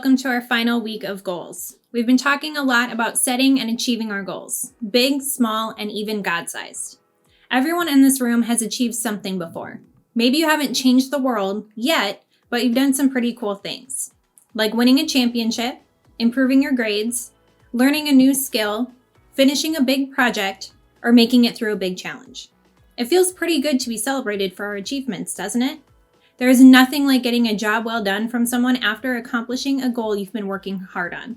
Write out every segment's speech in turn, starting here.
welcome to our final week of goals. We've been talking a lot about setting and achieving our goals, big, small, and even God-sized. Everyone in this room has achieved something before. Maybe you haven't changed the world yet, but you've done some pretty cool things, like winning a championship, improving your grades, learning a new skill, finishing a big project, or making it through a big challenge. It feels pretty good to be celebrated for our achievements, doesn't it? There is nothing like getting a job well done from someone after accomplishing a goal you've been working hard on.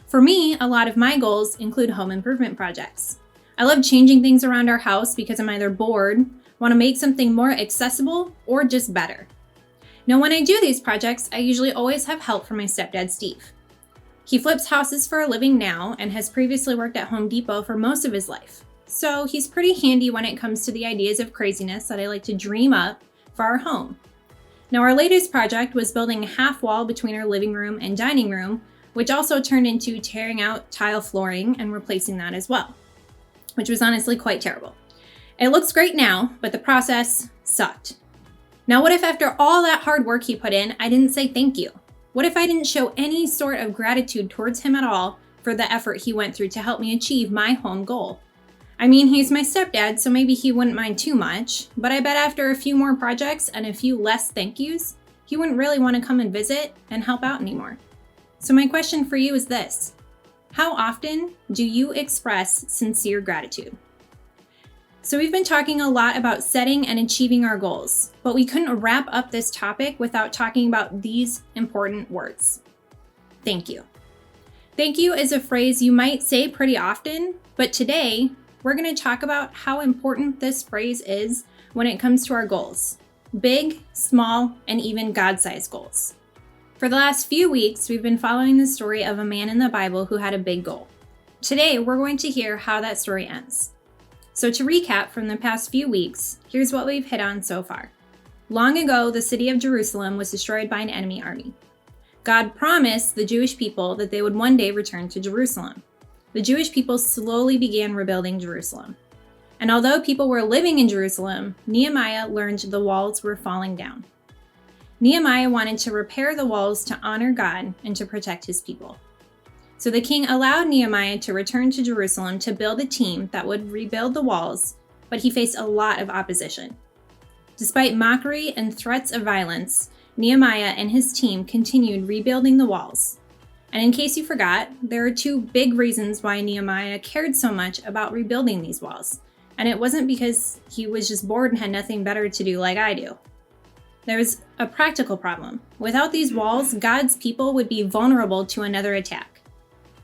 For me, a lot of my goals include home improvement projects. I love changing things around our house because I'm either bored, want to make something more accessible, or just better. Now, when I do these projects, I usually always have help from my stepdad, Steve. He flips houses for a living now and has previously worked at Home Depot for most of his life. So he's pretty handy when it comes to the ideas of craziness that I like to dream up for our home. Now, our latest project was building a half wall between our living room and dining room, which also turned into tearing out tile flooring and replacing that as well, which was honestly quite terrible. It looks great now, but the process sucked. Now, what if after all that hard work he put in, I didn't say thank you? What if I didn't show any sort of gratitude towards him at all for the effort he went through to help me achieve my home goal? I mean, he's my stepdad, so maybe he wouldn't mind too much, but I bet after a few more projects and a few less thank yous, he wouldn't really want to come and visit and help out anymore. So my question for you is this: how often do you express sincere gratitude? So we've been talking a lot about setting and achieving our goals, but we couldn't wrap up this topic without talking about these important words. Thank you. Thank you is a phrase you might say pretty often, but today, we're going to talk about how important this phrase is when it comes to our goals. Big, small, and even God-sized goals. For the last few weeks, we've been following the story of a man in the Bible who had a big goal. Today, we're going to hear how that story ends. So to recap from the past few weeks, here's what we've hit on so far. Long ago, the city of Jerusalem was destroyed by an enemy army. God promised the Jewish people that they would one day return to Jerusalem. The Jewish people slowly began rebuilding Jerusalem. And although people were living in Jerusalem, Nehemiah learned the walls were falling down. Nehemiah wanted to repair the walls to honor God and to protect his people. So the king allowed Nehemiah to return to Jerusalem to build a team that would rebuild the walls, but he faced a lot of opposition. Despite mockery and threats of violence, Nehemiah and his team continued rebuilding the walls. And in case you forgot, there are two big reasons why Nehemiah cared so much about rebuilding these walls. And it wasn't because he was just bored and had nothing better to do like I do. There was a practical problem. Without these walls, God's people would be vulnerable to another attack.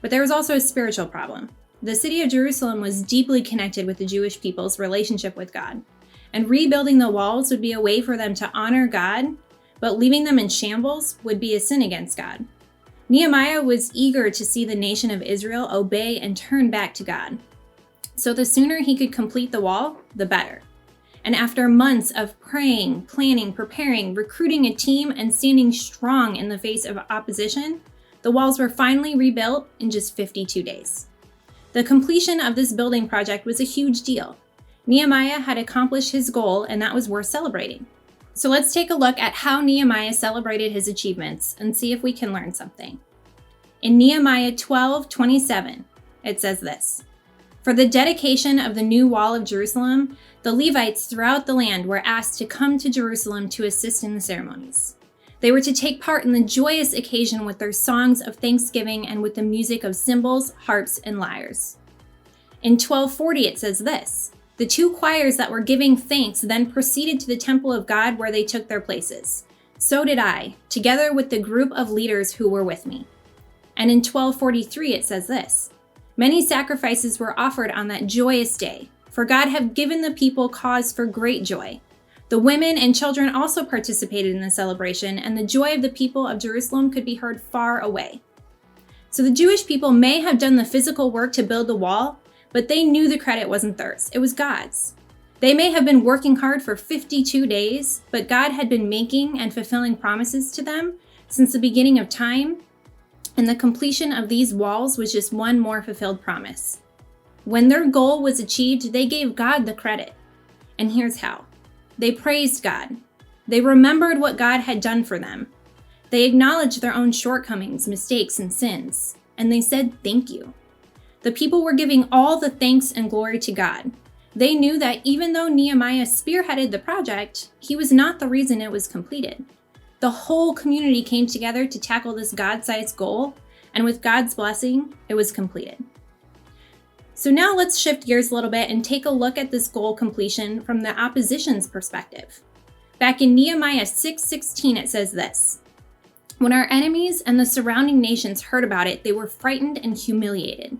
But there was also a spiritual problem. The city of Jerusalem was deeply connected with the Jewish people's relationship with God. And rebuilding the walls would be a way for them to honor God, but leaving them in shambles would be a sin against God. Nehemiah was eager to see the nation of Israel obey and turn back to God. So the sooner he could complete the wall, the better. And after months of praying, planning, preparing, recruiting a team, and standing strong in the face of opposition, the walls were finally rebuilt in just 52 days. The completion of this building project was a huge deal. Nehemiah had accomplished his goal, and that was worth celebrating. So let's take a look at how Nehemiah celebrated his achievements and see if we can learn something. In Nehemiah 12:27, it says this: "For the dedication of the new wall of Jerusalem, the Levites throughout the land were asked to come to Jerusalem to assist in the ceremonies. They were to take part in the joyous occasion with their songs of thanksgiving and with the music of cymbals, harps, and lyres." In 12:40, it says this: "The two choirs that were giving thanks then proceeded to the temple of God where they took their places. So did I, together with the group of leaders who were with me." And in 12:43, it says this: "Many sacrifices were offered on that joyous day, for God had given the people cause for great joy. The women and children also participated in the celebration, and the joy of the people of Jerusalem could be heard far away." So the Jewish people may have done the physical work to build the wall, but they knew the credit wasn't theirs, it was God's. They may have been working hard for 52 days, but God had been making and fulfilling promises to them since the beginning of time, and the completion of these walls was just one more fulfilled promise. When their goal was achieved, they gave God the credit. And here's how. They praised God. They remembered what God had done for them. They acknowledged their own shortcomings, mistakes, and sins, and they said thank you. The people were giving all the thanks and glory to God. They knew that even though Nehemiah spearheaded the project, he was not the reason it was completed. The whole community came together to tackle this God-sized goal, and with God's blessing, it was completed. So now let's shift gears a little bit and take a look at this goal completion from the opposition's perspective. Back in Nehemiah 6:16, it says this: "When our enemies and the surrounding nations heard about it, they were frightened and humiliated.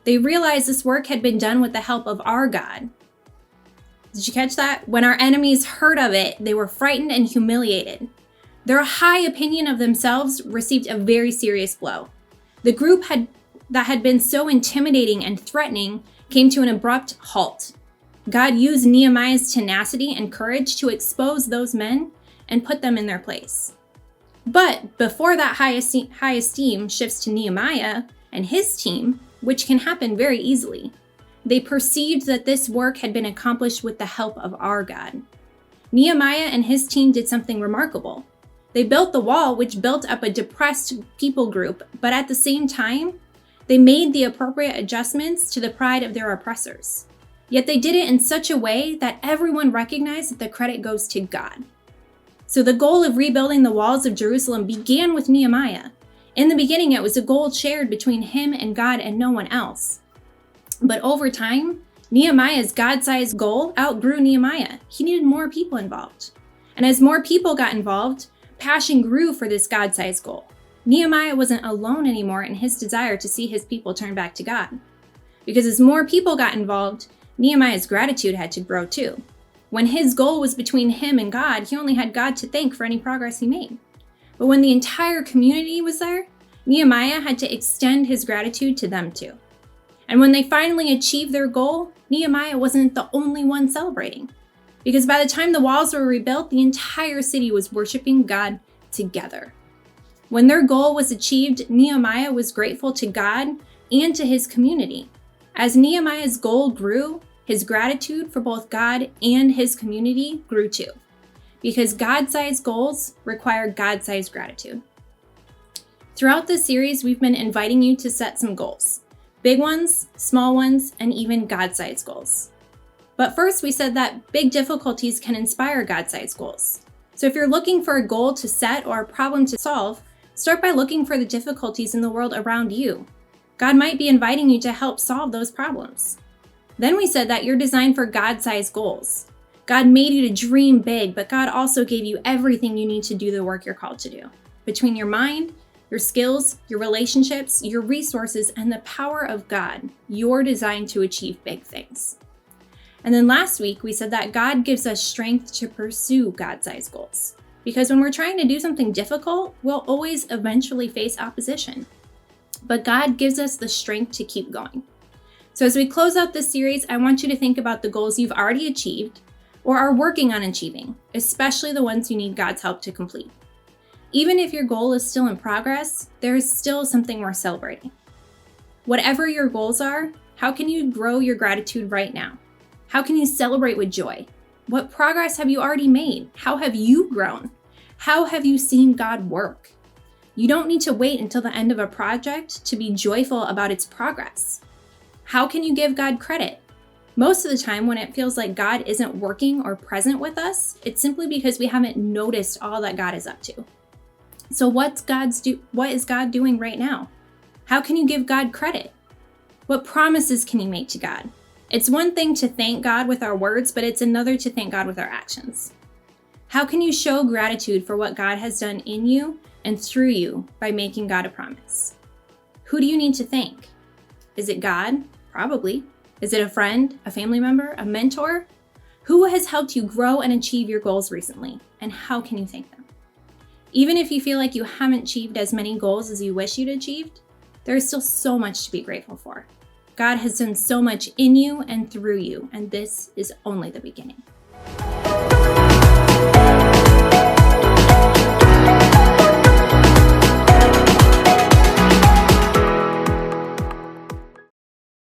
They realized this work had been done with the help of our God." Did you catch that? When our enemies heard of it, they were frightened and humiliated. Their high opinion of themselves received a very serious blow. The group that had been so intimidating and threatening came to an abrupt halt. God used Nehemiah's tenacity and courage to expose those men and put them in their place. But before that high esteem shifts to Nehemiah and his team, which can happen very easily, they perceived that this work had been accomplished with the help of our God. Nehemiah and his team did something remarkable. They built the wall, which built up a depressed people group, but at the same time, they made the appropriate adjustments to the pride of their oppressors. Yet they did it in such a way that everyone recognized that the credit goes to God. So the goal of rebuilding the walls of Jerusalem began with Nehemiah. In the beginning, it was a goal shared between him and God and no one else. But over time, Nehemiah's God-sized goal outgrew Nehemiah. He needed more people involved. And as more people got involved, passion grew for this God-sized goal. Nehemiah wasn't alone anymore in his desire to see his people turn back to God. Because as more people got involved, Nehemiah's gratitude had to grow too. When his goal was between him and God, he only had God to thank for any progress he made. But when the entire community was there, Nehemiah had to extend his gratitude to them too. And when they finally achieved their goal, Nehemiah wasn't the only one celebrating. Because by the time the walls were rebuilt, the entire city was worshiping God together. When their goal was achieved, Nehemiah was grateful to God and to his community. As Nehemiah's goal grew, his gratitude for both God and his community grew too. Because God-sized goals require God-sized gratitude. Throughout this series, we've been inviting you to set some goals. Big ones, small ones, and even God-sized goals. But first, we said that big difficulties can inspire God-sized goals. So if you're looking for a goal to set or a problem to solve, start by looking for the difficulties in the world around you. God might be inviting you to help solve those problems. Then we said that you're designed for God-sized goals. God made you to dream big, but God also gave you everything you need to do the work you're called to do. Between your mind, your skills, your relationships, your resources, and the power of God, you're designed to achieve big things. And then last week, we said that God gives us strength to pursue God-sized goals. Because when we're trying to do something difficult, we'll always eventually face opposition. But God gives us the strength to keep going. So as we close out this series, I want you to think about the goals you've already achieved or are working on achieving, especially the ones you need God's help to complete. Even if your goal is still in progress, there is still something worth celebrating. Whatever your goals are, how can you grow your gratitude right now? How can you celebrate with joy? What progress have you already made? How have you grown? How have you seen God work? You don't need to wait until the end of a project to be joyful about its progress. How can you give God credit? Most of the time, when it feels like God isn't working or present with us, it's simply because we haven't noticed all that God is up to. So what is God doing right now? How can you give God credit? What promises can you make to God? It's one thing to thank God with our words, but it's another to thank God with our actions. How can you show gratitude for what God has done in you and through you by making God a promise? Who do you need to thank? Is it God? Probably. Is it a friend, a family member, a mentor? Who has helped you grow and achieve your goals recently? And how can you thank them? Even if you feel like you haven't achieved as many goals as you wish you'd achieved, there is still so much to be grateful for. God has done so much in you and through you, and this is only the beginning.